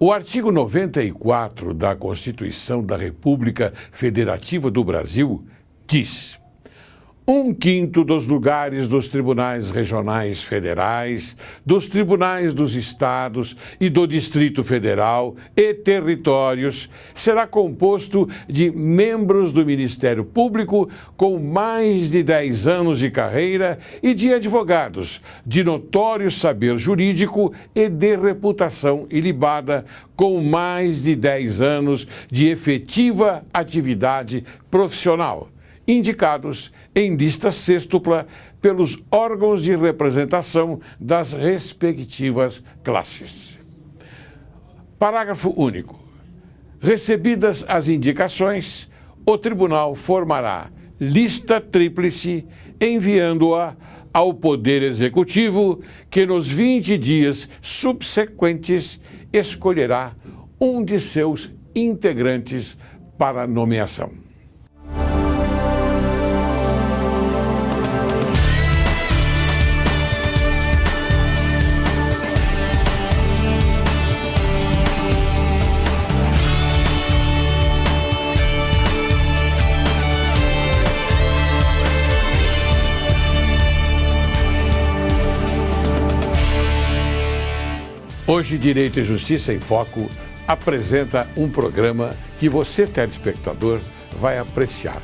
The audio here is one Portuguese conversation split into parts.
O artigo 94 da Constituição da República Federativa do Brasil diz: 1/5 dos lugares dos tribunais regionais federais, dos tribunais dos estados e do Distrito Federal e territórios será composto de membros do Ministério Público com mais de 10 anos de carreira e de advogados de notório saber jurídico e de reputação ilibada com mais de 10 anos de efetiva atividade profissional, indicados em lista sêxtupla pelos órgãos de representação das respectivas classes. Parágrafo único. Recebidas as indicações, o tribunal formará lista tríplice, enviando-a ao Poder Executivo, que nos 20 dias subsequentes escolherá um de seus integrantes para nomeação. Hoje, Direito e Justiça em Foco apresenta um programa que você, telespectador, vai apreciar.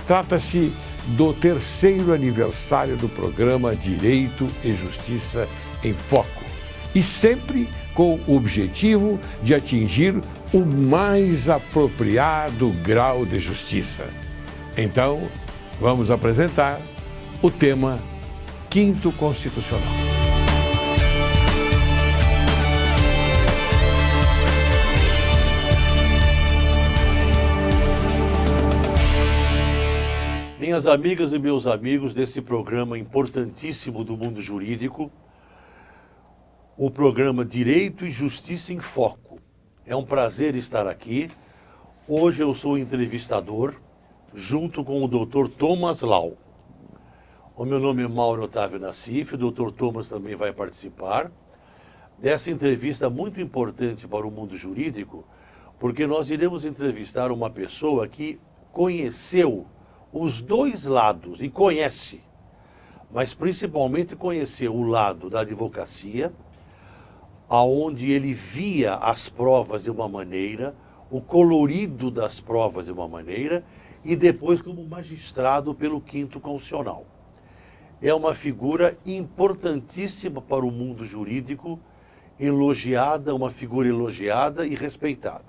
Trata-se do 3º aniversário do programa Direito e Justiça em Foco, e sempre com o objetivo de atingir o mais apropriado grau de justiça. Então, vamos apresentar o tema 5º Constitucional. Minhas amigas e meus amigos desse programa importantíssimo do mundo jurídico, o programa Direito e Justiça em Foco. É um prazer estar aqui. Hoje eu sou entrevistador, junto com o Dr. Thomas Lau. O meu nome é Mauro Otávio Nassif, o Dr. Thomas também vai participar dessa entrevista muito importante para o mundo jurídico, porque nós iremos entrevistar uma pessoa que conheceu os dois lados e conhece, mas principalmente conheceu o lado da advocacia, aonde ele via as provas de uma maneira, o colorido das provas de uma maneira, e depois como magistrado pelo 5º Constitucional. É uma figura importantíssima para o mundo jurídico, elogiada, uma figura elogiada e respeitada.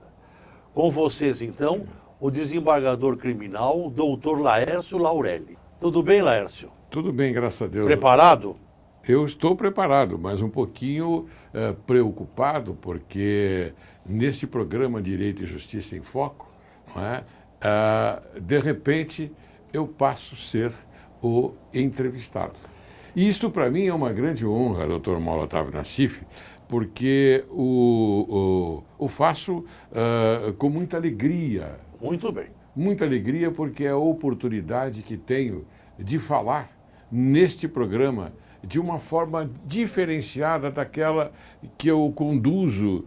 Com vocês, então, o desembargador criminal, o doutor Laércio Laurelli. Tudo bem, Laércio? Tudo bem, graças a Deus. Preparado? Eu estou preparado, mas um pouquinho preocupado, porque neste programa Direito e Justiça em Foco, não é, de repente, eu passo a ser o entrevistado. E isso, para mim, é uma grande honra, doutor Mauro Otávio Nassif, porque o faço com muita alegria. Muito bem. Muita alegria, porque é a oportunidade que tenho de falar neste programa de uma forma diferenciada daquela que eu conduzo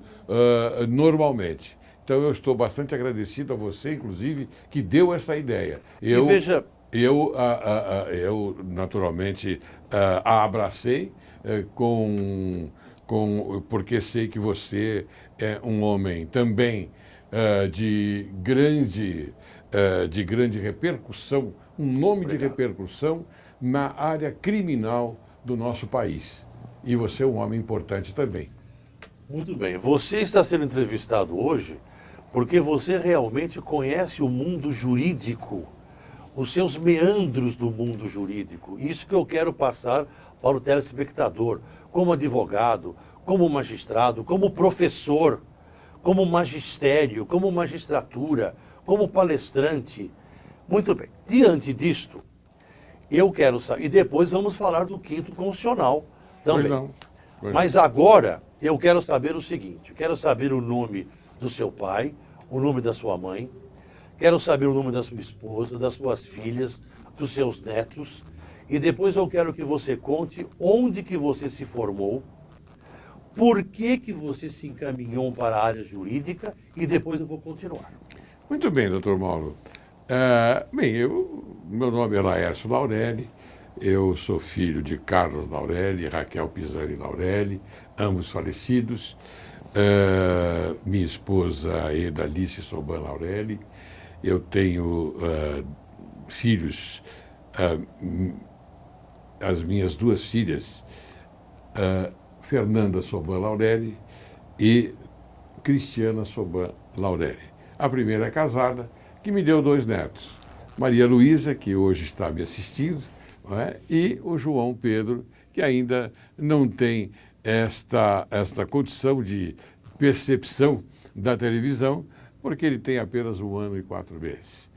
normalmente. Então, eu estou bastante agradecido a você, inclusive, que deu essa ideia. Eu naturalmente, a abracei porque sei que você é um homem também de grande repercussão, um nome de repercussão na área criminal do nosso país. E você é um homem importante também. Muito bem. Você está sendo entrevistado hoje porque você realmente conhece o mundo jurídico, os seus meandros do mundo jurídico. Isso que eu quero passar para o telespectador, como advogado, como magistrado, como professor, como magistério, como magistratura, como palestrante. Muito bem. Diante disto, eu quero saber, e depois vamos falar do 5º Constitucional também. Mas agora eu quero saber o seguinte, eu quero saber o nome do seu pai, o nome da sua mãe, quero saber o nome da sua esposa, das suas filhas, dos seus netos, e depois eu quero que você conte onde que você se formou, Por que você se encaminhou para a área jurídica e depois eu vou continuar. Muito bem, doutor Mauro. Bem, meu nome é Laércio Laurelli, eu sou filho de Carlos Laurelli e Raquel Pisani Laurelli, ambos falecidos. Minha esposa Eda Alice Soban Laurelli. Eu tenho filhos, as minhas duas filhas, Fernanda Soban Laurelli e Cristiana Soban Laurelli. A primeira é casada, que me deu 2 netos, Maria Luísa, que hoje está me assistindo, não é? E o João Pedro, que ainda não tem esta condição de percepção da televisão, porque ele tem apenas 1 ano e 4 meses.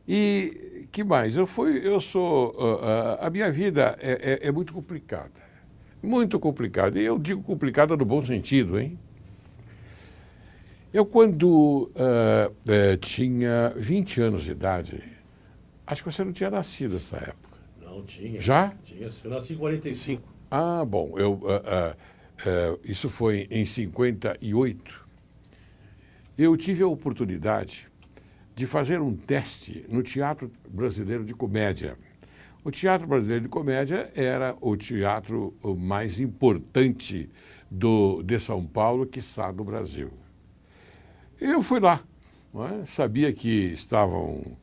E que mais? A minha vida é muito complicada. Muito complicada. E eu digo complicada no bom sentido, hein? Eu, quando tinha 20 anos de idade, acho que você não tinha nascido nessa época. Não tinha. Já? Tinha. Eu nasci em 45. Ah, bom. Isso foi em 58. Eu tive a oportunidade de fazer um teste no Teatro Brasileiro de Comédia. O Teatro Brasileiro de Comédia era o teatro mais importante de São Paulo, quiçá do Brasil. Eu fui lá, não é? Sabia que estavam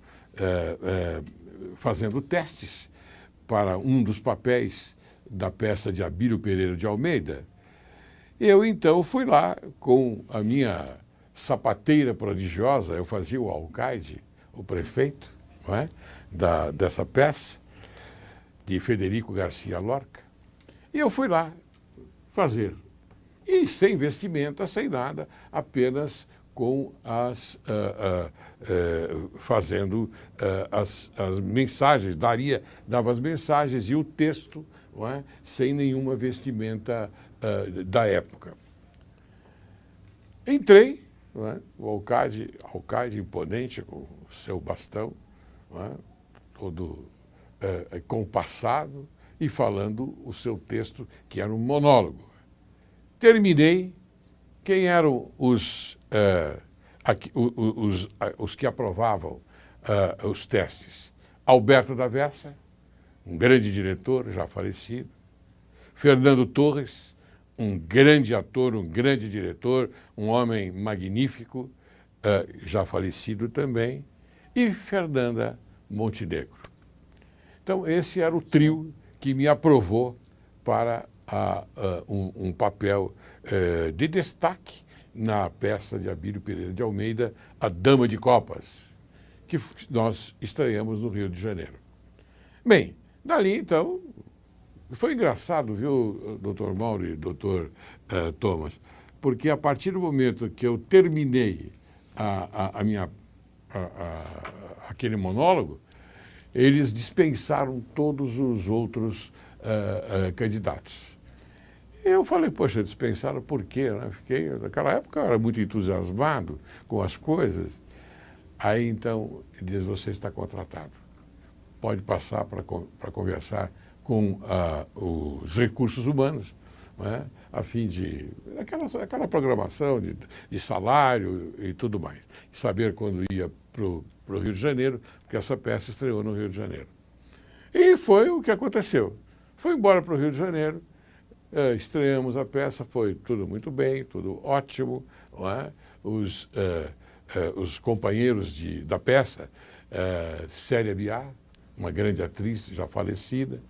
fazendo testes para um dos papéis da peça de Abílio Pereira de Almeida. Eu, então, fui lá com a minha sapateira prodigiosa, eu fazia o alcaide, o prefeito, não é? Dessa peça, de Federico Garcia Lorca, e eu fui lá fazer. E sem vestimenta, sem nada, apenas com fazendo as mensagens, dava as mensagens e o texto, não é? Sem nenhuma vestimenta da época. Entrei, não é? O alcaide imponente, com o seu bastão, não é? Todo compassado, e falando o seu texto, que era um monólogo. Terminei. Quem eram os que aprovavam os testes? Alberto da Versa, um grande diretor, já falecido. Fernando Torres, um grande ator, um grande diretor, um homem magnífico, já falecido também. E Fernanda Montenegro. Então, esse era o trio que me aprovou para um papel de destaque na peça de Abílio Pereira de Almeida, A Dama de Copas, que nós estreamos no Rio de Janeiro. Bem, dali, então, foi engraçado, viu, doutor Mauro e doutor Thomas, porque a partir do momento que eu terminei aquele monólogo, eles dispensaram todos os outros candidatos. Eu falei, poxa, dispensaram por quê? Naquela época eu era muito entusiasmado com as coisas. Aí, então, ele diz, você está contratado. Pode passar para conversar com os recursos humanos, né, a fim de... aquela programação de salário e tudo mais. Saber quando ia para o Rio de Janeiro, porque essa peça estreou no Rio de Janeiro. E foi o que aconteceu. Foi embora para o Rio de Janeiro, estreamos a peça, foi tudo muito bem, tudo ótimo, não é? Os companheiros da peça, Célia Biar, uma grande atriz já falecida,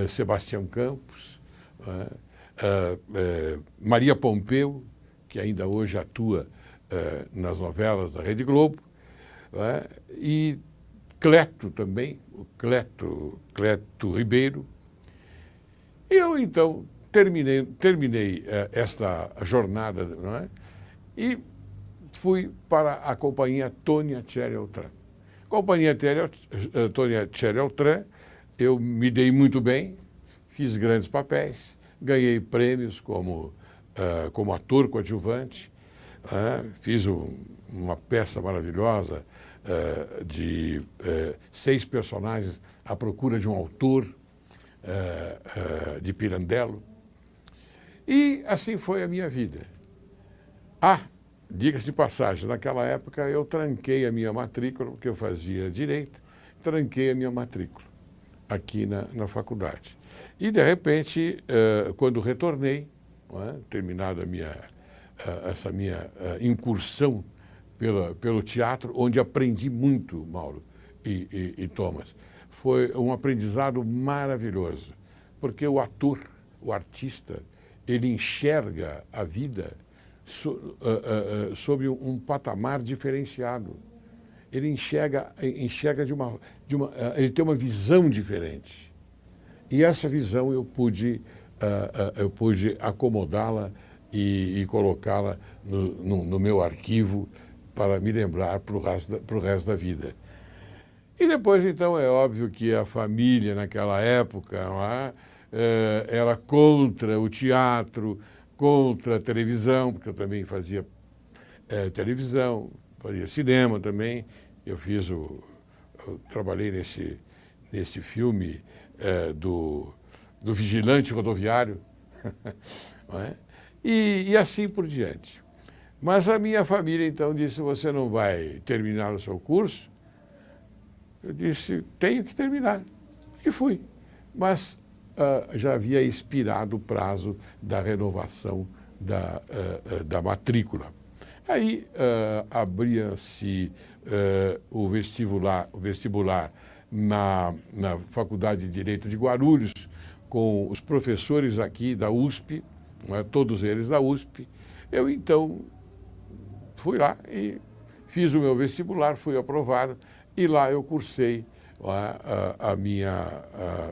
Sebastião Campos, Maria Pompeu, que ainda hoje atua nas novelas da Rede Globo, e Cleto também, o Cleto Ribeiro. Eu, então, terminei esta jornada, não é? E fui para a companhia Tônia Tchereltran. Companhia Tônia Tchereltran, eu me dei muito bem, fiz grandes papéis, ganhei prêmios como ator coadjuvante, fiz uma peça maravilhosa de 6 personagens à procura de um autor, de Pirandello. E assim foi a minha vida. Diga-se de passagem, naquela época eu tranquei a minha matrícula, porque eu fazia direito, tranquei a minha matrícula aqui na faculdade. E, de repente, quando retornei, terminada essa minha incursão pelo teatro, onde aprendi muito, Mauro e Thomas, foi um aprendizado maravilhoso, porque o ator, o artista, ele enxerga a vida sob um patamar diferenciado. Ele enxerga ele tem uma visão diferente. E essa visão eu pude acomodá-la e colocá-la no meu arquivo para me lembrar para o resto da vida. E depois, então, é óbvio que a família naquela época era contra o teatro, contra a televisão, porque eu também fazia televisão, fazia cinema também. Eu trabalhei nesse filme do vigilante rodoviário, não é? E assim por diante. Mas a minha família, então, disse, você não vai terminar o seu curso? Eu disse, tenho que terminar. E fui. Mas já havia expirado o prazo da renovação da matrícula. Aí abria-se o vestibular na Faculdade de Direito de Guarulhos, com os professores aqui da USP, todos eles da USP. Eu, então, fui lá e fiz o meu vestibular, fui aprovado, e lá eu cursei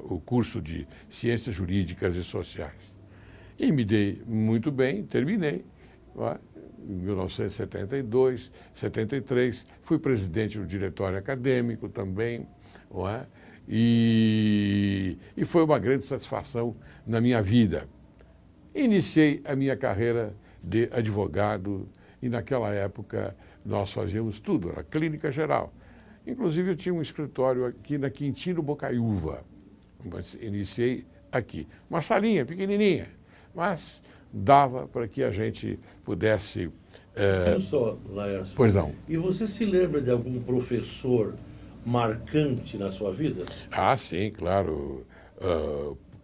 o curso de Ciências Jurídicas e Sociais. E me dei muito bem, terminei. Em 1972, 73, fui presidente do diretório acadêmico também, e foi uma grande satisfação na minha vida. Iniciei a minha carreira de advogado e naquela época nós fazíamos tudo, era clínica geral. Inclusive eu tinha um escritório aqui na Quintino Bocaiúva, mas iniciei aqui. Uma salinha pequenininha, mas dava para que a gente pudesse... Olha só, Laércio. Pois não. E você se lembra de algum professor marcante na sua vida? Sim, claro.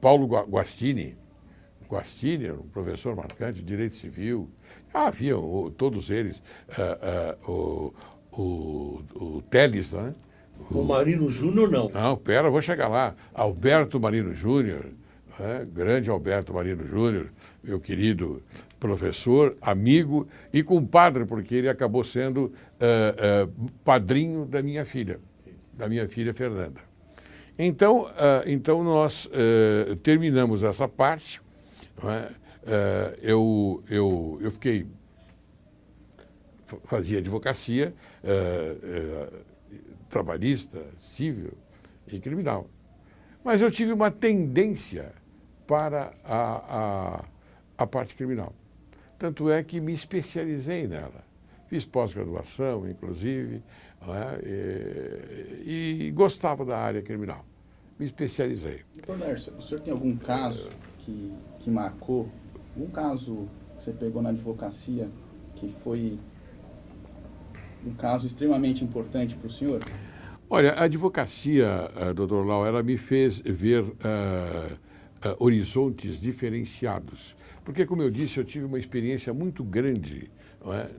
Paulo Guastini. Guastini era um professor marcante de Direito Civil. Haviam todos eles. O Teles, né? O Marino Júnior, não. Não, pera, vou chegar lá. Alberto Marino Júnior, grande Alberto Marino Júnior, meu querido professor, amigo e compadre, porque ele acabou sendo padrinho da minha filha Fernanda. Então nós terminamos essa parte. Eu fazia advocacia trabalhista, civil e criminal. Mas eu tive uma tendência para a parte criminal. Tanto é que me especializei nela. Fiz pós-graduação, inclusive, e gostava da área criminal. Me especializei. Doutor Laércio, o senhor tem algum caso que marcou, um caso que você pegou na advocacia que foi um caso extremamente importante para o senhor? Olha, a advocacia, doutor Lau, ela me fez ver horizontes diferenciados. Porque, como eu disse, eu tive uma experiência muito grande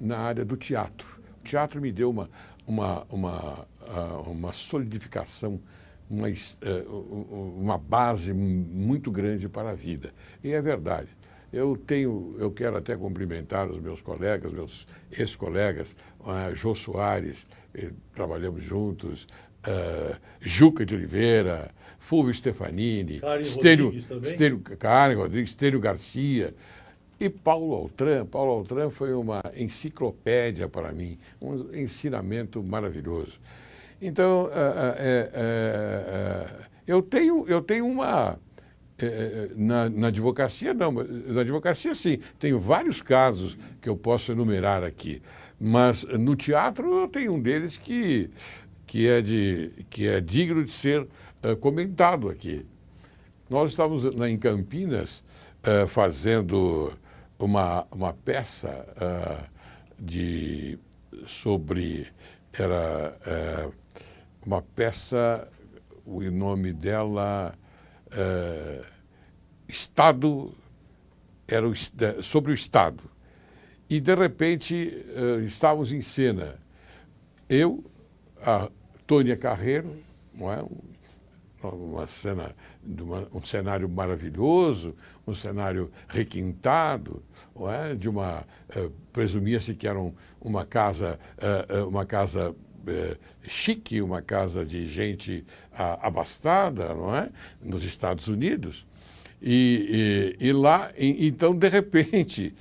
na área do teatro. O teatro me deu uma solidificação, uma base muito grande para a vida. E é verdade. Eu quero até cumprimentar os meus colegas, meus ex-colegas, Jô Soares, trabalhamos juntos, Juca de Oliveira, Fulvio Stefanini, Estênio Rodrigues, Estênio Garcia e Paulo Altran. Paulo Altran foi uma enciclopédia para mim, um ensinamento maravilhoso. Então, eu tenho uma... Na advocacia, não. Na advocacia, sim. Tenho vários casos que eu posso enumerar aqui. Mas no teatro, eu tenho um deles que é digno de ser comentado aqui. Nós estávamos em Campinas fazendo uma peça era uma peça, o nome dela, Estado, era sobre o Estado. E, de repente, estávamos em cena. Eu, a Tônia Carreiro, não é? Uma cena, um cenário maravilhoso, um cenário requintado, não é? De presumia-se que era uma casa chique, uma casa de gente abastada, não é? Nos Estados Unidos. E lá, então, de repente,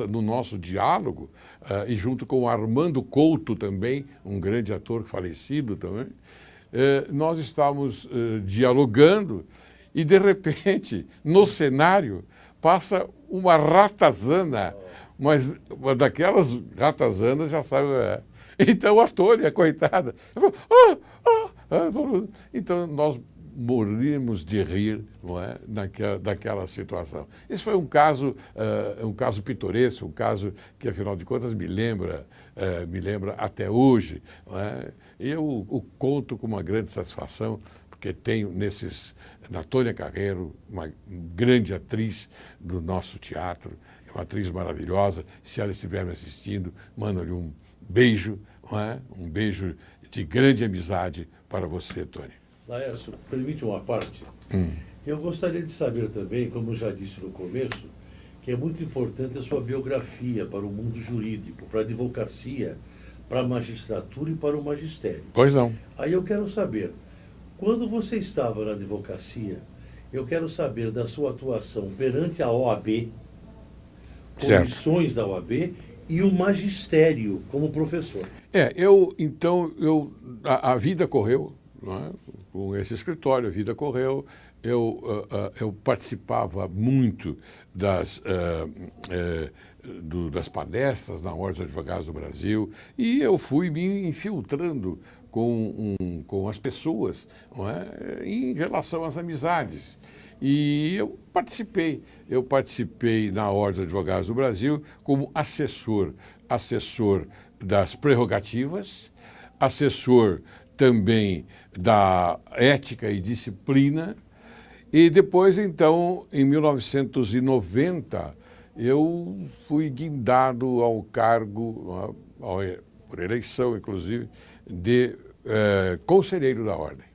no nosso diálogo, e junto com o Armando Couto também, um grande ator falecido também, nós estávamos dialogando e, de repente, no cenário, passa uma ratazana, mas uma daquelas ratazanas já sabe. Então, a Tônia, coitada, então nós morríamos de rir, não é, daquela situação. Esse foi um caso pitoresco, um caso que, afinal de contas, me lembra até hoje. Não é? E eu o conto com uma grande satisfação, porque tenho na Tônia Carreiro, uma grande atriz do nosso teatro, uma atriz maravilhosa. Se ela estiver me assistindo, mando-lhe um beijo, não é? Um beijo de grande amizade para você, Tônia. Laércio, permite uma parte? Eu gostaria de saber também, como eu já disse no começo, que é muito importante a sua biografia para o mundo jurídico, para a advocacia, para a magistratura e para o magistério. Pois não. Aí eu quero saber, quando você estava na advocacia, eu quero saber da sua atuação perante a OAB, comissões da OAB e o magistério como professor. A vida correu, não é? Com esse escritório, a vida correu. Eu participava muito das palestras na Ordem dos Advogados do Brasil e eu fui me infiltrando com as pessoas, não é? Em relação às amizades. E eu participei na Ordem dos Advogados do Brasil como assessor das prerrogativas, assessor também da ética e disciplina, e depois, então, em 1990, eu fui guindado ao cargo, por eleição, inclusive, de conselheiro da Ordem.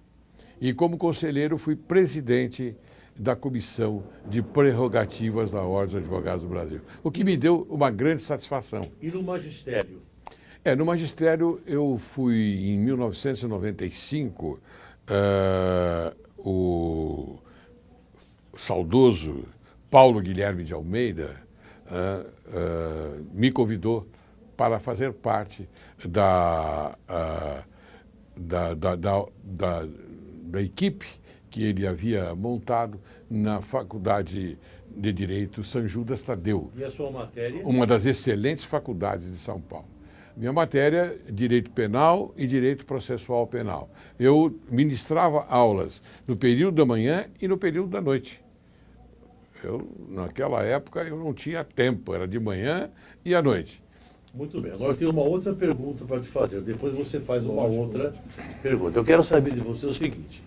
E, como conselheiro, fui presidente da Comissão de Prerrogativas da Ordem dos Advogados do Brasil, o que me deu uma grande satisfação. E no magistério? No magistério, eu fui, em 1995, o saudoso Paulo Guilherme de Almeida me convidou para fazer parte da equipe que ele havia montado na Faculdade de Direito São Judas Tadeu. E a sua matéria? Uma das excelentes faculdades de São Paulo. Minha matéria, Direito Penal e Direito Processual Penal. Eu ministrava aulas no período da manhã e no período da noite. Naquela época, eu não tinha tempo, era de manhã e à noite. Muito bem. Agora eu tenho uma outra pergunta para te fazer. Depois você faz uma outra pergunta. Eu quero saber de você o seguinte.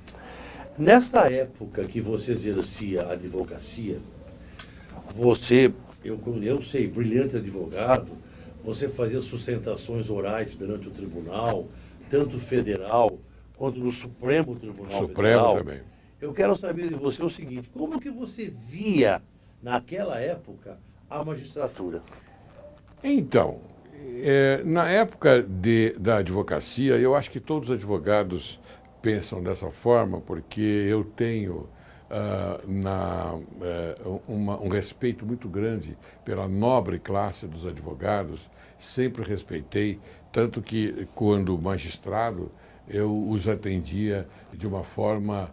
Nesta época que você exercia a advocacia, eu sei, brilhante advogado, você fazia sustentações orais perante o tribunal, tanto federal quanto no Supremo Tribunal Federal. Também. Eu quero saber de você o seguinte, como que você via, naquela época, a magistratura? Então, na época da advocacia, eu acho que todos os advogados pensam dessa forma, porque eu tenho um respeito muito grande pela nobre classe dos advogados, sempre respeitei, tanto que, quando magistrado, eu os atendia de uma forma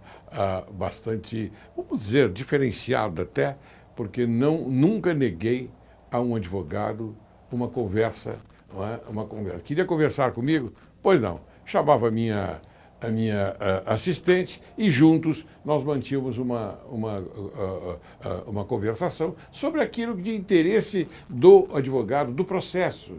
bastante, vamos dizer, diferenciada até, porque nunca neguei a um advogado uma conversa, não é? Uma conversa. Queria conversar comigo? Pois não. Chamava minha assistente, e juntos nós mantínhamos uma conversação sobre aquilo de interesse do advogado, do processo,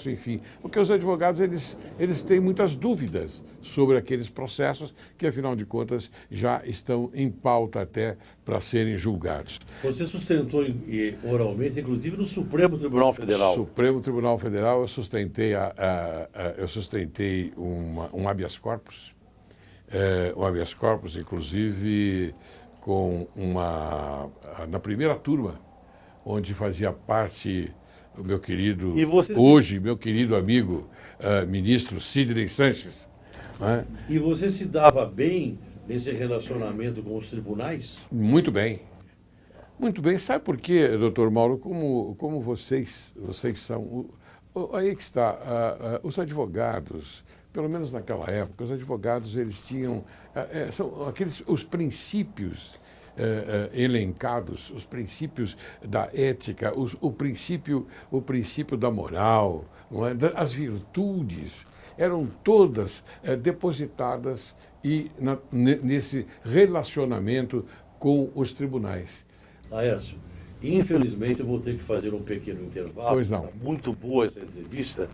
enfim. Porque os advogados, eles têm muitas dúvidas sobre aqueles processos que, afinal de contas, já estão em pauta até para serem julgados. Você sustentou oralmente, inclusive, no Supremo Tribunal Federal. Supremo Tribunal Federal, eu sustentei um habeas corpus, inclusive, na primeira turma, onde fazia parte o meu querido, meu querido amigo, ministro Sidney Sanches. Né? E você se dava bem nesse relacionamento com os tribunais? Muito bem. Muito bem. Sabe por quê, doutor Mauro? Como vocês são... Aí que está. Os advogados, pelo menos naquela época, os advogados, eles tinham... são os princípios... elencados, os princípios da ética, o princípio da moral, não é? As virtudes, eram todas depositadas nesse relacionamento com os tribunais. Laércio, infelizmente eu vou ter que fazer um pequeno intervalo. Pois não. Muito boa essa entrevista.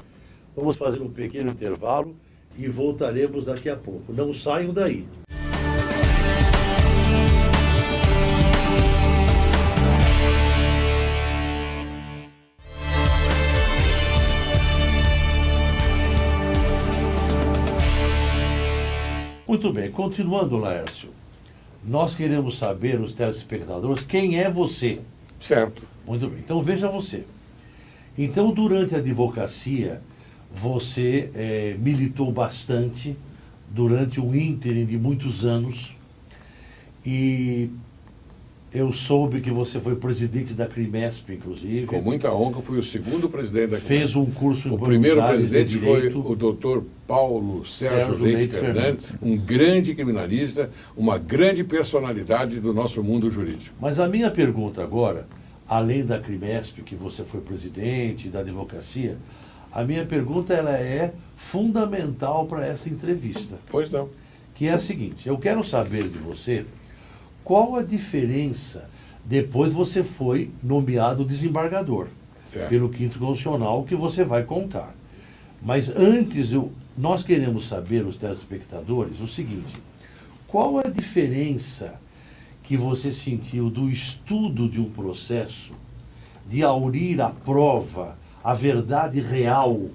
Vamos fazer um pequeno intervalo e voltaremos daqui a pouco. Não saiam daí. Muito bem, continuando, Laércio, nós queremos saber, os telespectadores, quem é você. Certo. Muito bem, então veja você. Então, durante a advocacia, você militou bastante, durante um ínterim de muitos anos, e eu soube que você foi presidente da Crimesp, inclusive. Com muita honra, fui o segundo presidente da Crimesp. Fez um curso em O primeiro Buenos Aires presidente de Direito. foi o doutor Paulo Sérgio Leite Fernandes, um grande criminalista, uma grande personalidade do nosso mundo jurídico. Mas a minha pergunta agora, além da Crimesp, que você foi presidente, da advocacia, a minha pergunta ela é fundamental para essa entrevista. Pois não. Que é a seguinte, eu quero saber de você qual a diferença, depois você foi nomeado desembargador, certo, pelo 5º Constitucional, que você vai contar. Mas antes, nós queremos saber, os telespectadores, o seguinte, qual a diferença que você sentiu do estudo de um processo, de aurir a prova, a verdade real,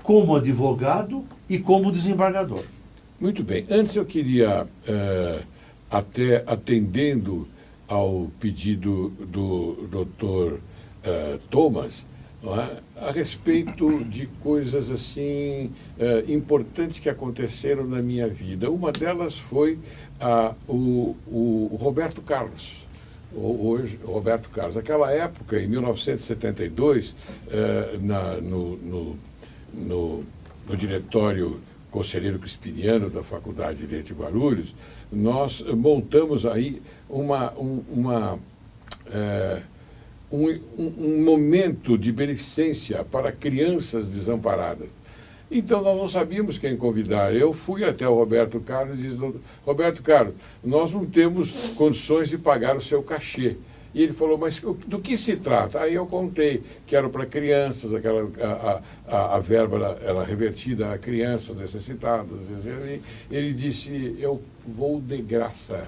como advogado e como desembargador? Muito bem. Antes eu queria, até atendendo ao pedido do doutor Thomas, não é? A respeito de coisas assim importantes que aconteceram na minha vida. Uma delas foi o Roberto Carlos. Hoje, Roberto Carlos. Naquela época, em 1972, no diretório conselheiro crispiniano da Faculdade de Direito de Guarulhos, nós montamos aí um momento de beneficência para crianças desamparadas. Então, nós não sabíamos quem convidar. Eu fui até o Roberto Carlos e disse: Roberto Carlos, nós não temos condições de pagar o seu cachê. E ele falou: mas do que se trata? Aí eu contei que era para crianças, a verba era revertida a crianças necessitadas. Ele disse: eu vou de graça.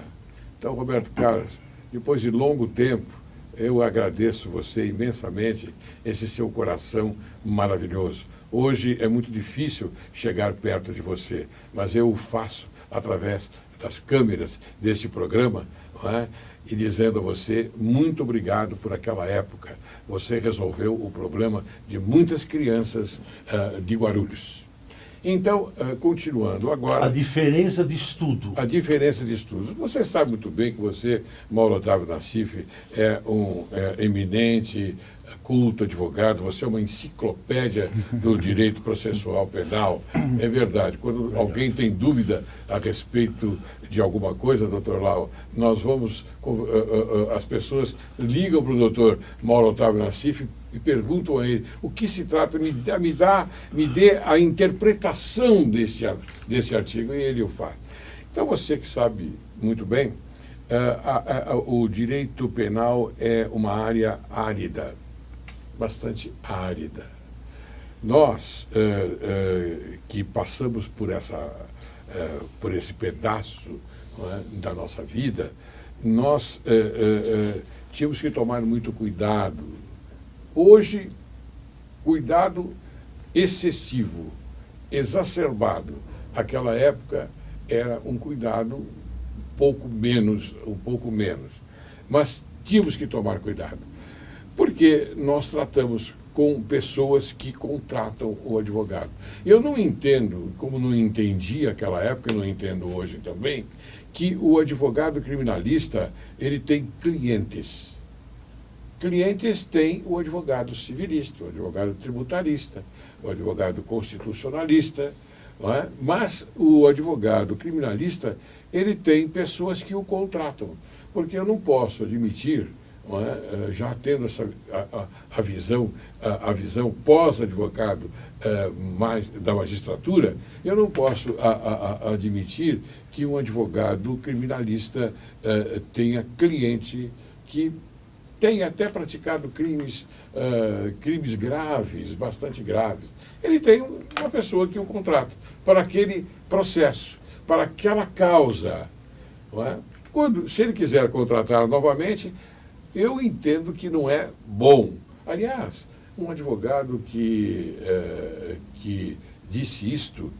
Então, Roberto Carlos, depois de longo tempo, eu agradeço você imensamente, esse seu coração maravilhoso. Hoje é muito difícil chegar perto de você, mas eu o faço através das câmeras deste programa, não é? E dizendo a você, muito obrigado por aquela época. Você resolveu o problema de muitas crianças de Guarulhos. Então, continuando agora... A diferença de estudo. A diferença de estudos. Você sabe muito bem que você, Mauro Otávio Nassif, é um eminente, culto advogado, você é uma enciclopédia do direito processual penal. É verdade. Quando alguém tem dúvida a respeito de alguma coisa, doutor Lau, nós vamos... As pessoas ligam para o doutor Mauro Otávio Nassif e perguntam a ele o que se trata, me dê a interpretação desse artigo, e ele o faz. Então, você que sabe muito bem, o direito penal é uma área árida, bastante árida. Nós, que passamos por esse pedaço, não é, da nossa vida, nós tínhamos que tomar muito cuidado. Hoje, cuidado excessivo, exacerbado. Aquela época era um cuidado um pouco menos. Mas tínhamos que tomar cuidado, porque nós tratamos com pessoas que contratam o advogado. Eu não entendo, como não entendi naquela época, não entendo hoje também, que o advogado criminalista, ele tem clientes. Clientes tem o advogado civilista, o advogado tributarista, o advogado constitucionalista, não é? Mas o advogado criminalista, ele tem pessoas que o contratam, porque eu não posso admitir, não é? Já tendo a visão pós-advogado mais da magistratura, eu não posso admitir que um advogado criminalista tenha cliente que tenha até praticado crimes graves, bastante graves. Ele tem uma pessoa que o contrata para aquele processo, para aquela causa. Não é? Se ele quiser contratar novamente, eu entendo que não é bom. Aliás, um advogado que disse isto,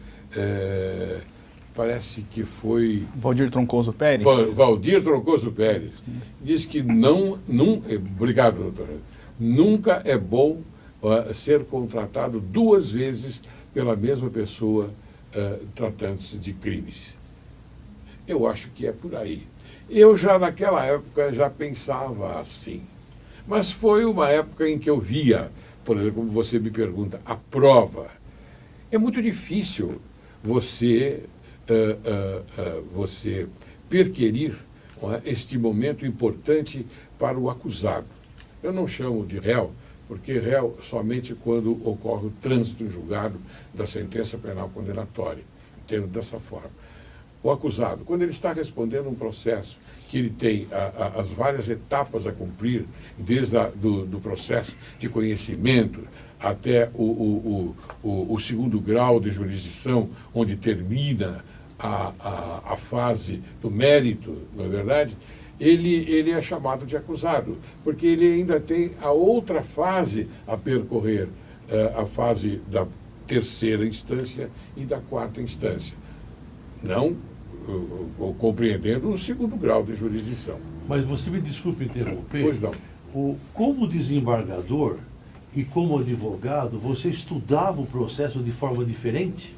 parece que foi... Valdir Troncoso Pérez? Valdir Troncoso Pérez. Diz que obrigado, doutor. Nunca é bom ser contratado 2 vezes pela mesma pessoa tratando-se de crimes. Eu acho que é por aí. Eu já naquela época já pensava assim. Mas foi uma época em que eu via, por exemplo, como você me pergunta, a prova. É muito difícil você perquirir, não é, este momento importante para o acusado. Eu não chamo de réu, porque réu somente quando ocorre o trânsito em julgado da sentença penal condenatória. Entendo dessa forma. O acusado, quando ele está respondendo um processo que ele tem as várias etapas a cumprir, desde do processo de conhecimento até o segundo grau de jurisdição, onde termina a fase do mérito, não é verdade? Ele é chamado de acusado, porque ele ainda tem a outra fase a percorrer, a fase da terceira instância e da quarta instância. Não compreendendo o segundo grau de jurisdição. Mas você me desculpe interromper. Pois não. Como desembargador e como advogado, você estudava o processo de forma diferente?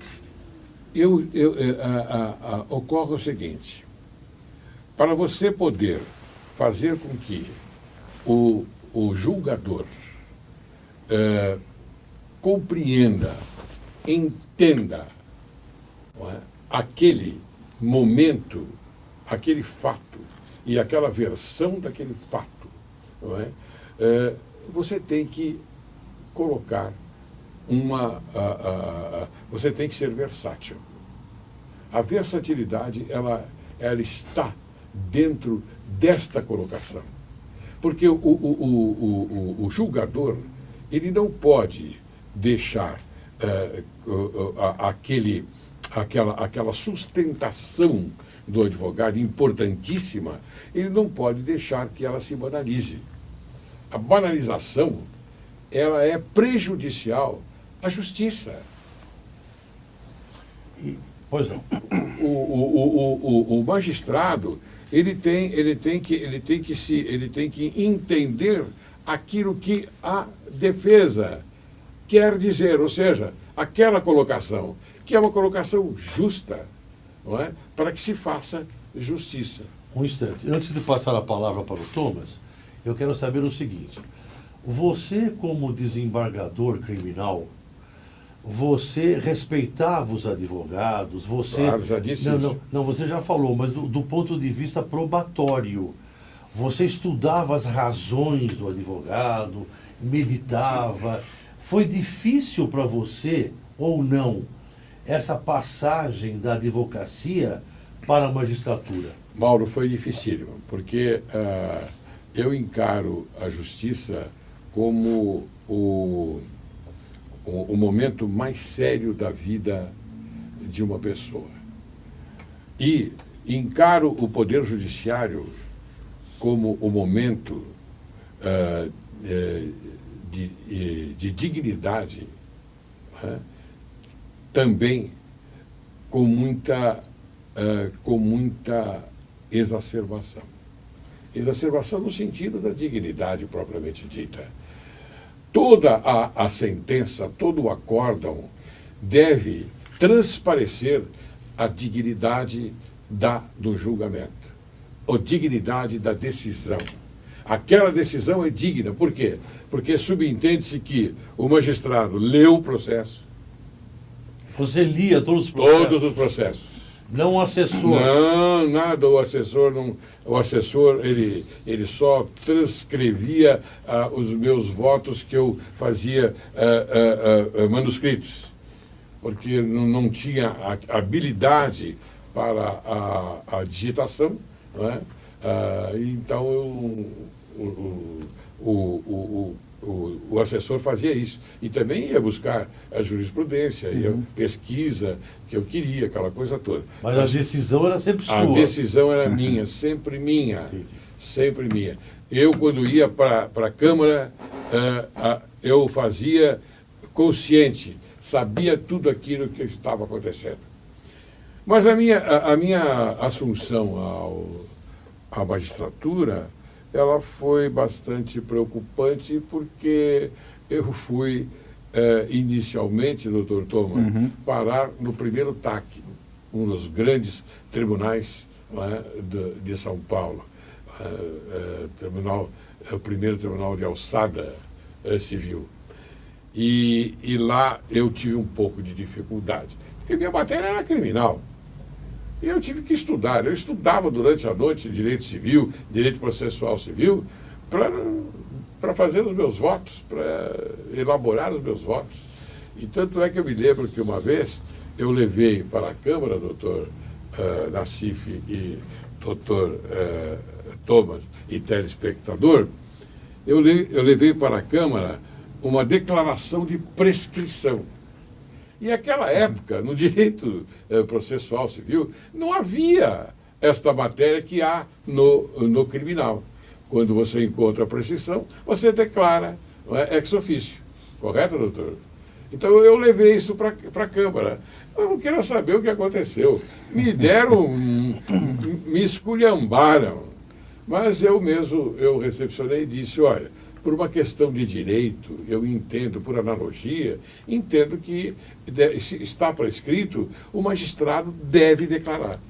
Ocorre o seguinte: para você poder fazer com que o julgador compreenda, entenda, não é, aquele momento, aquele fato e aquela versão daquele fato, não é? Você tem que colocar você tem que ser versátil. A versatilidade, ela está dentro desta colocação. Porque o julgador, ele não pode deixar aquela sustentação do advogado importantíssima, ele não pode deixar que ela se banalize. A banalização, ela é prejudicial à justiça. Pois não. O magistrado, ele tem que entender aquilo que a defesa quer dizer, ou seja, aquela colocação, que é uma colocação justa, não é? Para que se faça justiça. Um instante. Antes de passar a palavra para o Thomas, eu quero saber o seguinte: você, como desembargador criminal, você respeitava os advogados? Você... Claro, já disse isso. Não, você já falou, mas do ponto de vista probatório, você estudava as razões do advogado, meditava. Foi difícil para você, ou não, essa passagem da advocacia para a magistratura? Mauro, foi dificílimo, porque eu encaro a justiça como o momento mais sério da vida de uma pessoa. E encaro o Poder Judiciário como o momento de dignidade, né? Também com muita exacerbação. Exacerbação no sentido da dignidade propriamente dita. Toda a sentença, todo o acórdão deve transparecer a dignidade do julgamento, a dignidade da decisão. Aquela decisão é digna. Por quê? Porque subentende-se que o magistrado leu o processo. Você lia todos os processos? Todos os processos. Não o assessor? Não, nada. O assessor, ele só transcrevia os meus votos que eu fazia manuscritos, porque não tinha habilidade para a digitação, não é? Então o assessor fazia isso. E também ia buscar a jurisprudência, ia pesquisa que eu queria, aquela coisa toda. Mas a decisão era sempre sua? A decisão era minha, sempre minha. Sempre minha. Eu, quando ia para a Câmara, eu fazia consciente, sabia tudo aquilo que estava acontecendo. Mas a minha assunção à magistratura, ela foi bastante preocupante, porque eu fui, inicialmente, doutor Thomas, parar no primeiro TAC, um dos grandes tribunais, não é, de São Paulo, o primeiro tribunal de alçada civil. E lá eu tive um pouco de dificuldade, porque minha matéria era criminal. E eu tive que estudar. Eu estudava durante a noite direito civil, direito processual civil, para fazer os meus votos, para elaborar os meus votos. E tanto é que eu me lembro que uma vez eu levei para a Câmara, doutor Nassif e doutor Thomas e telespectador, eu levei para a Câmara uma declaração de prescrição. E naquela época, no direito processual civil, não havia esta matéria que há no criminal. Quando você encontra a prescrição, você declara, não é, ex officio. Correto, doutor? Então eu levei isso para a Câmara. Eu não queria saber o que aconteceu. Me deram, me esculhambaram. Mas eu mesmo, recepcionei e disse, olha, por uma questão de direito, eu entendo, por analogia, entendo que está prescrito, o magistrado deve declarar.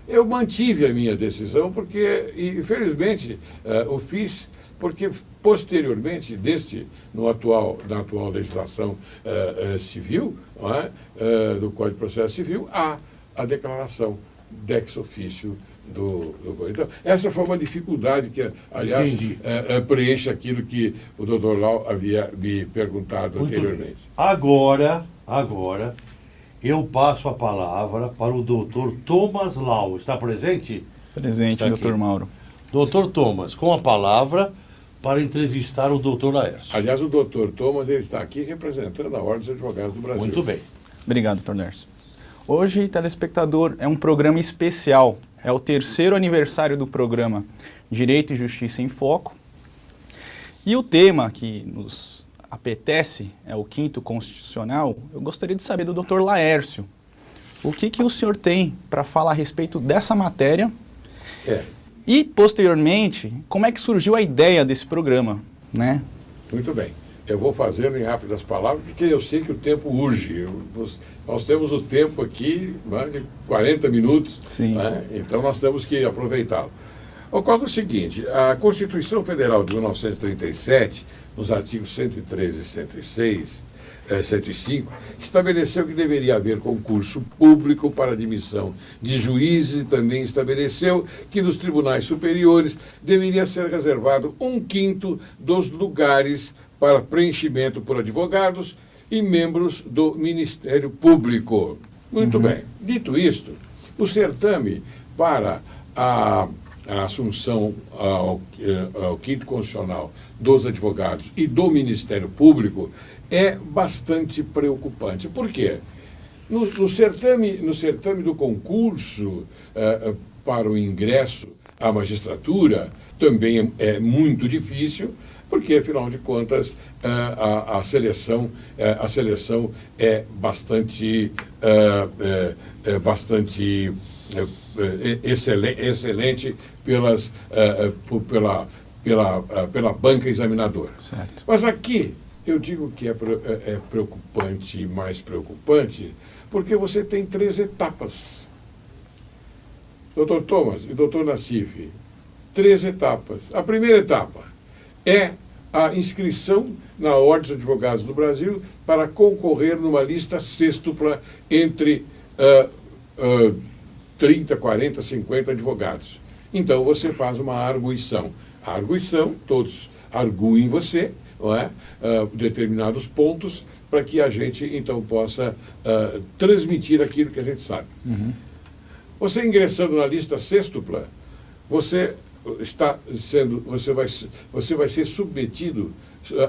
Eu mantive a minha decisão, porque, infelizmente, o fiz, porque posteriormente, na atual legislação civil, não é, do Código de Processo Civil, há a declaração de ex officio do. Então, essa foi uma dificuldade que, aliás, preenche aquilo que o doutor Lau havia me perguntado muito anteriormente. Bem. Agora, eu passo a palavra para o doutor Thomas Lau. Está presente? Presente, doutor Mauro. Doutor Thomas, com a palavra para entrevistar o doutor Laércio. Aliás, o doutor Thomas, ele está aqui representando a Ordem dos Advogados do Brasil. Muito bem. Obrigado, doutor Laércio. Hoje, telespectador, é um programa especial. É o 3º aniversário do programa Direito e Justiça em Foco. E o tema que nos apetece é o 5º Constitucional. Eu gostaria de saber do doutor Laércio. O que o senhor tem para falar a respeito dessa matéria? E, posteriormente, como é que surgiu a ideia desse programa, né? Muito bem. Eu vou fazendo em rápidas palavras, porque eu sei que o tempo urge. Nós temos o tempo aqui, de 40 minutos, né? Então nós temos que aproveitá-lo. Ocorre o seguinte, a Constituição Federal de 1937, nos artigos 113 e 105, estabeleceu que deveria haver concurso público para admissão de juízes e também estabeleceu que nos tribunais superiores deveria ser reservado 1/5 dos lugares para preenchimento por advogados e membros do Ministério Público. Muito bem. Dito isto, o certame para a assunção ao quinto constitucional dos advogados e do Ministério Público é bastante preocupante. Por quê? No certame do concurso para o ingresso à magistratura também é muito difícil, porque, afinal de contas, a seleção é bastante excelente pela banca examinadora. Certo. Mas aqui eu digo que é preocupante, mais preocupante, porque você tem 3 etapas. Dr. Thomas e Dr. Nassif, 3 etapas. A primeira etapa é a inscrição na Ordem dos Advogados do Brasil para concorrer numa lista sêxtupla entre 30, 40, 50 advogados. Então, você faz uma arguição. A arguição, todos arguem você, não é? Determinados pontos, para que a gente, então, possa transmitir aquilo que a gente sabe. Uhum. Você ingressando na lista sêxtupla, você vai ser submetido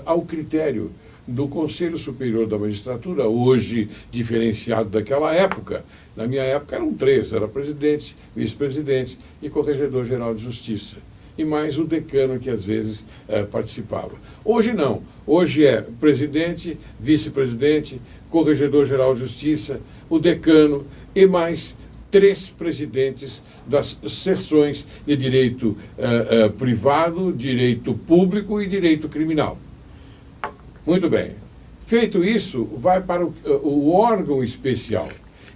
ao critério do Conselho Superior da Magistratura, hoje diferenciado daquela época. Na minha época eram 3, era presidente, vice-presidente e corregedor-geral de Justiça. E mais o decano que às vezes participava. Hoje não. Hoje é presidente, vice-presidente, corregedor-geral de Justiça, o decano e mais 3 presidentes das seções de direito privado, direito público e direito criminal. Muito bem. Feito isso, vai para o órgão especial.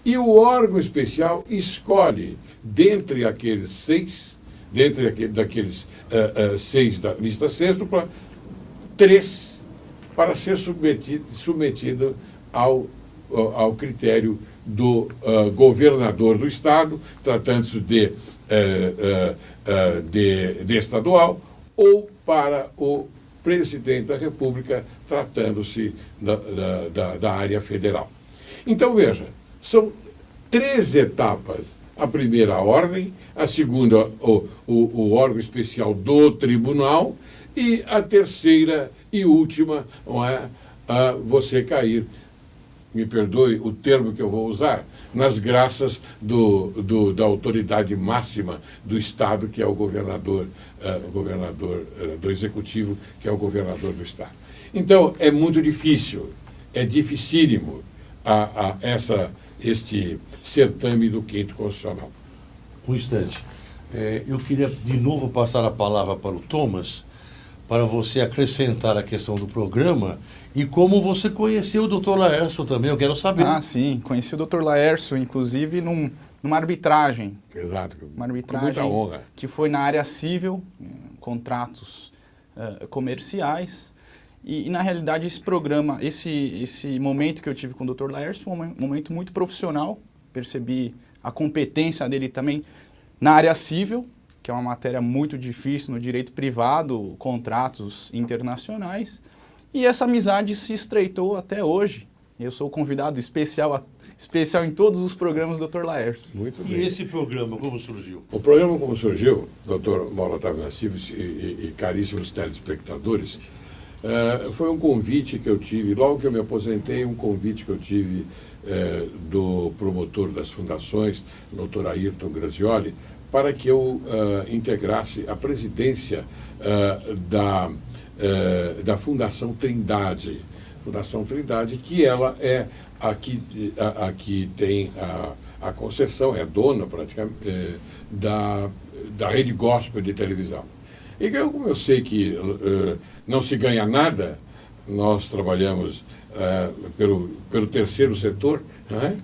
E o órgão especial escolhe, dentre aqueles 6, daqueles 6 da lista sêxtupla, 3 para ser submetido ao critério do governador do Estado, tratando-se de estadual, ou para o presidente da República, tratando-se da área federal. Então, veja, são 3 etapas. A primeira, a ordem, a segunda, o órgão especial do tribunal, e a terceira e última, não é, você cair, me perdoe o termo que eu vou usar, nas graças da autoridade máxima do Estado, que é o governador do Executivo, que é o governador do Estado. Então, é muito difícil, é dificílimo este certame do quinto constitucional. Um instante. Eu queria de novo passar a palavra para o Thomas, para você acrescentar a questão do programa e como você conheceu o Dr. Laércio também, eu quero saber. Ah, sim, conheci o Dr. Laércio, inclusive, numa arbitragem. Exato. Uma arbitragem com muita honra. Que foi na área civil, contratos comerciais. E, na realidade, esse programa, esse momento que eu tive com o Dr. Laércio foi um momento muito profissional. Percebi a competência dele também na área civil, que é uma matéria muito difícil no direito privado, contratos internacionais. E essa amizade se estreitou até hoje. Eu sou convidado especial em todos os programas do Dr. Laércio. Muito bem. E esse programa, como surgiu? O programa como surgiu, Dr. Mauro Otávio Nassif e caríssimos telespectadores, foi um convite que eu tive, logo que eu me aposentei, um convite que eu tive do promotor das fundações, Dr. Ayrton Grazioli, para que eu integrasse a presidência da Fundação Trindade. Fundação Trindade, que ela é aqui tem a concessão, é a dona praticamente da Rede Gospel de televisão. E como eu sei que não se ganha nada, nós trabalhamos pelo terceiro setor, né?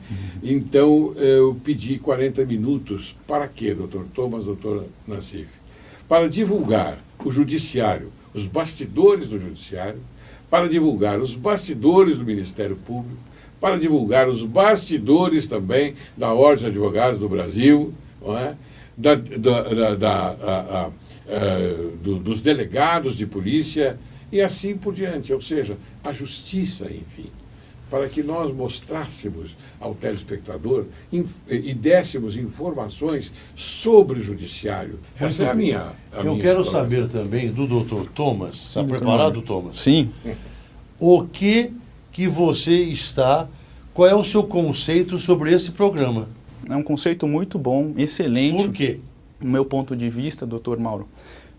Então eu pedi 40 minutos. Para quê, Dr. Thomas, Dr. Nassif? Para divulgar o judiciário, os bastidores do judiciário, para divulgar os bastidores do Ministério Público, para divulgar os bastidores também da Ordem dos Advogados do Brasil, não é? dos delegados de polícia e assim por diante. Ou seja, a justiça, enfim, para que nós mostrássemos ao telespectador e dessemos informações sobre o judiciário. Essa é a minha... Eu quero saber também do Dr. Thomas, está preparado, Thomas? Sim. O que você está... Qual é o seu conceito sobre esse programa? É um conceito muito bom, excelente. Por quê? No meu ponto de vista, doutor Mauro.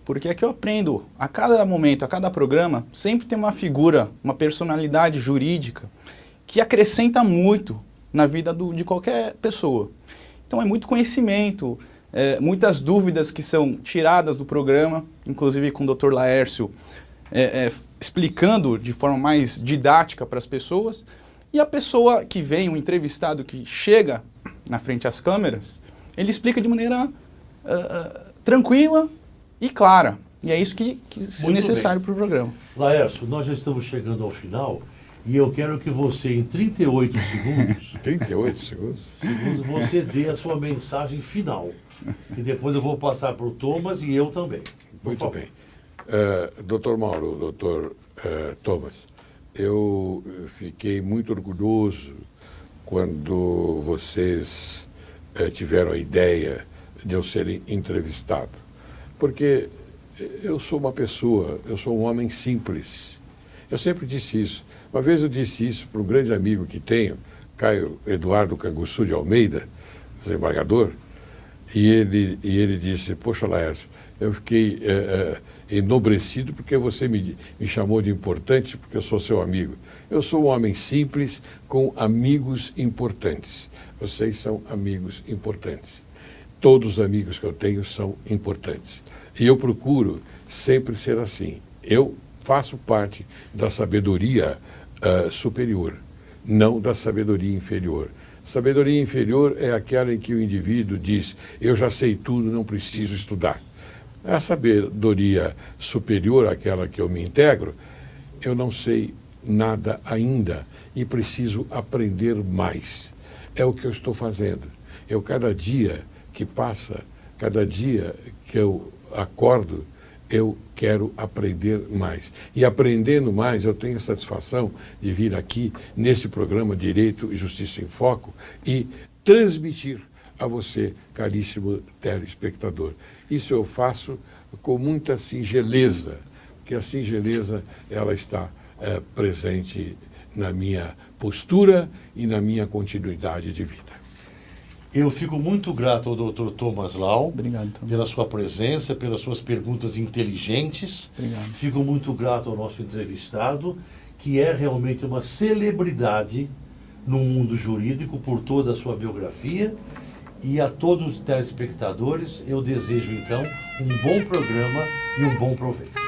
Porque é que eu aprendo, a cada momento, a cada programa, sempre tem uma figura, uma personalidade jurídica que acrescenta muito na vida de qualquer pessoa. Então é muito conhecimento, muitas dúvidas que são tiradas do programa, inclusive com o Dr. Laércio explicando de forma mais didática para as pessoas. E a pessoa que vem, o entrevistado que chega na frente às câmeras, ele explica de maneira tranquila e clara. E é isso que é necessário para o programa. Laércio, nós já estamos chegando ao final e eu quero que você, em 38 segundos... 38 segundos? Você dê a sua mensagem final. E depois eu vou passar para o Thomas e eu também. Muito bem. Doutor Mauro, doutor Thomas, eu fiquei muito orgulhoso quando vocês tiveram a ideia de eu ser entrevistado. Porque eu sou uma pessoa, eu sou um homem simples. Eu sempre disse isso. Uma vez eu disse isso para um grande amigo que tenho, Caio Eduardo Canguçu de Almeida, desembargador, e ele disse, poxa, Laércio, eu fiquei enobrecido porque você me chamou de importante, porque eu sou seu amigo. Eu sou um homem simples com amigos importantes. Vocês são amigos importantes. Todos os amigos que eu tenho são importantes. E eu procuro sempre ser assim. Eu faço parte da sabedoria superior, não da sabedoria inferior. Sabedoria inferior é aquela em que o indivíduo diz, eu já sei tudo, não preciso estudar. A sabedoria superior, aquela que eu me integro, eu não sei nada ainda e preciso aprender mais. É o que eu estou fazendo. Eu, cada dia que passa, cada dia que eu acordo, eu quero aprender mais. E aprendendo mais, eu tenho a satisfação de vir aqui, nesse programa Direito e Justiça em Foco, e transmitir a você, caríssimo telespectador. Isso eu faço com muita singeleza, porque a singeleza ela está presente na minha postura e na minha continuidade de vida. Eu fico muito grato ao Dr. Thomas Lau. Obrigado, Thomas. Pela sua presença, pelas suas perguntas inteligentes. Obrigado. Fico muito grato ao nosso entrevistado, que é realmente uma celebridade no mundo jurídico por toda a sua biografia. E a todos os telespectadores, eu desejo então um bom programa e um bom proveito.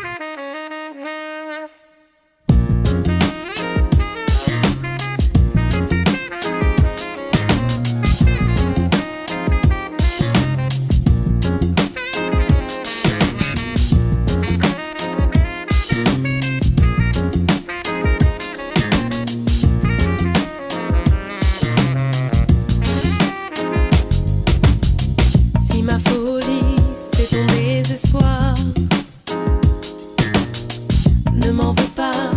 Ne m'en veux pas,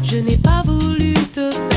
je n'ai pas voulu te faire